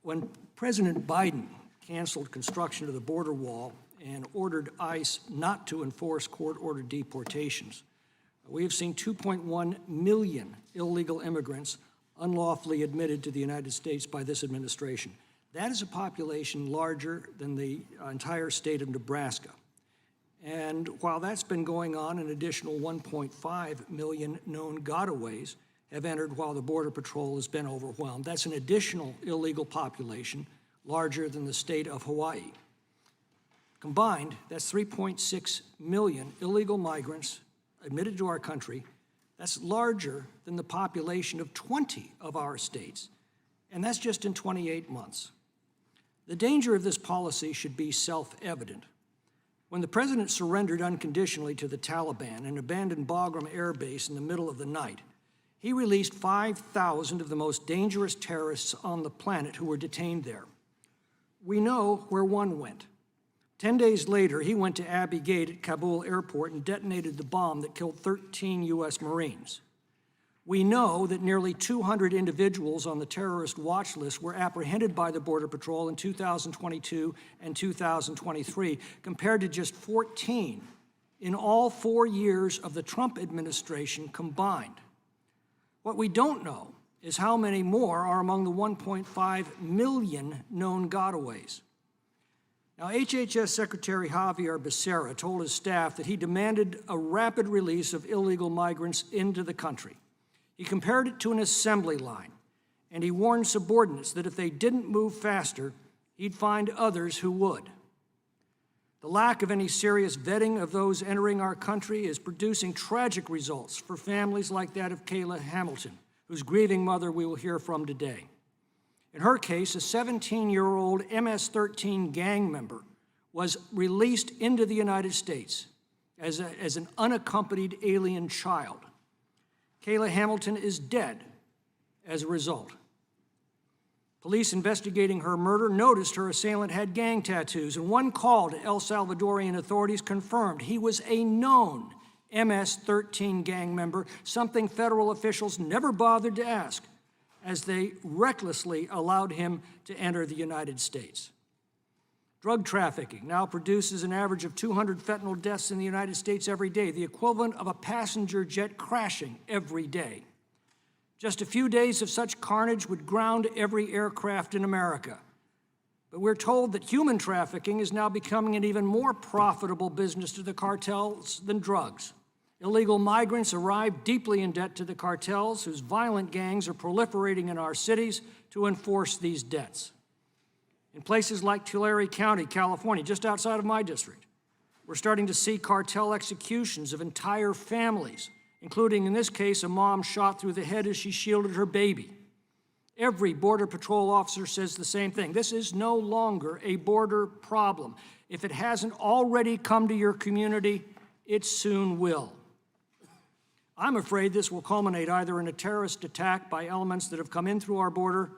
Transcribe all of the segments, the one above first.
When President Biden canceled construction of the border wall and ordered ICE not to enforce court-ordered deportations, we have seen 2.1 million illegal immigrants unlawfully admitted to the United States by this administration. That is a population larger than the entire state of Nebraska. And while that's been going on, an additional 1.5 million known gotaways have entered while the Border Patrol has been overwhelmed. That's an additional illegal population larger than the state of Hawaii. Combined, that's 3.6 million illegal migrants admitted to our country. That's larger than the population of 20 of our states, and that's just in 28 months. The danger of this policy should be self-evident. When the president surrendered unconditionally to the Taliban and abandoned Bagram Air Base in the middle of the night, he released 5,000 of the most dangerous terrorists on the planet who were detained there. We know where one went. 10 days later, he went to Abbey Gate at Kabul airport and detonated the bomb that killed 13 U.S. Marines. We know that nearly 200 individuals on the terrorist watch list were apprehended by the Border Patrol in 2022 and 2023, compared to just 14 in all 4 years of the Trump administration combined. What we don't know is how many more are among the 1.5 million known gotaways. Now, HHS Secretary Javier Becerra told his staff that he demanded a rapid release of illegal migrants into the country. He compared it to an assembly line, and he warned subordinates that if they didn't move faster, he'd find others who would. The lack of any serious vetting of those entering our country is producing tragic results for families like that of Kayla Hamilton, whose grieving mother we will hear from today. In her case, a 17-year-old MS-13 gang member was released into the United States as an unaccompanied alien child. Kayla Hamilton is dead as a result. Police investigating her murder noticed her assailant had gang tattoos, and one call to El Salvadorian authorities confirmed he was a known MS-13 gang member, something federal officials never bothered to ask, as they recklessly allowed him to enter the United States. Drug trafficking now produces an average of 200 fentanyl deaths in the United States every day, the equivalent of a passenger jet crashing every day. Just a few days of such carnage would ground every aircraft in America. But we're told that human trafficking is now becoming an even more profitable business to the cartels than drugs. Illegal migrants arrive deeply in debt to the cartels, whose violent gangs are proliferating in our cities to enforce these debts. In places like Tulare County, California, just outside of my district, we're starting to see cartel executions of entire families, including, in this case, a mom shot through the head as she shielded her baby. Every Border Patrol officer says the same thing. This is no longer a border problem. If it hasn't already come to your community, it soon will. I'm afraid this will culminate either in a terrorist attack by elements that have come in through our border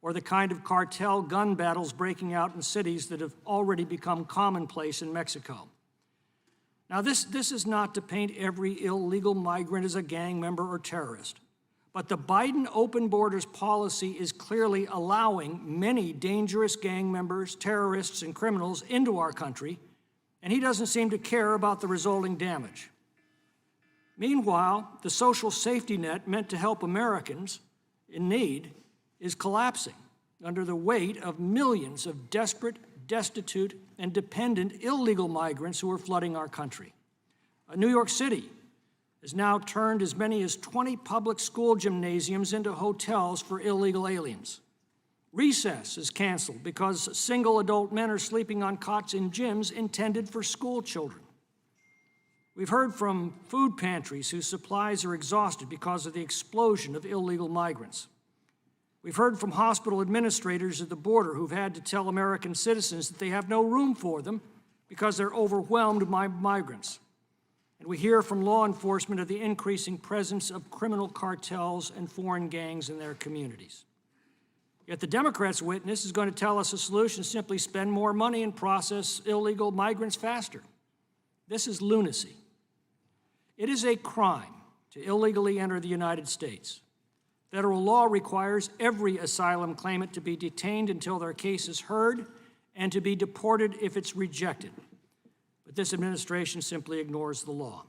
or the kind of cartel gun battles breaking out in cities that have already become commonplace in Mexico. Now, this is not to paint every illegal migrant as a gang member or terrorist, but the Biden open borders policy is clearly allowing many dangerous gang members, terrorists, and criminals into our country, and he doesn't seem to care about the resulting damage. Meanwhile, the social safety net meant to help Americans in need is collapsing under the weight of millions of desperate, destitute, and dependent illegal migrants who are flooding our country. New York City has now turned as many as 20 public school gymnasiums into hotels for illegal aliens. Recess is canceled because single adult men are sleeping on cots in gyms intended for school children. We've heard from food pantries whose supplies are exhausted because of the explosion of illegal migrants. We've heard from hospital administrators at the border who've had to tell American citizens that they have no room for them because they're overwhelmed by migrants. And we hear from law enforcement of the increasing presence of criminal cartels and foreign gangs in their communities. Yet the Democrats' witness is going to tell us a solution is simply spend more money and process illegal migrants faster. This is lunacy. It is a crime to illegally enter the United States. Federal law requires every asylum claimant to be detained until their case is heard and to be deported if it's rejected. But this administration simply ignores the law.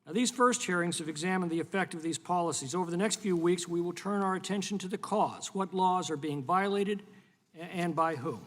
Now, these first hearings have examined the effect of these policies. Over the next few weeks, we will turn our attention to the cause, what laws are being violated, and by whom.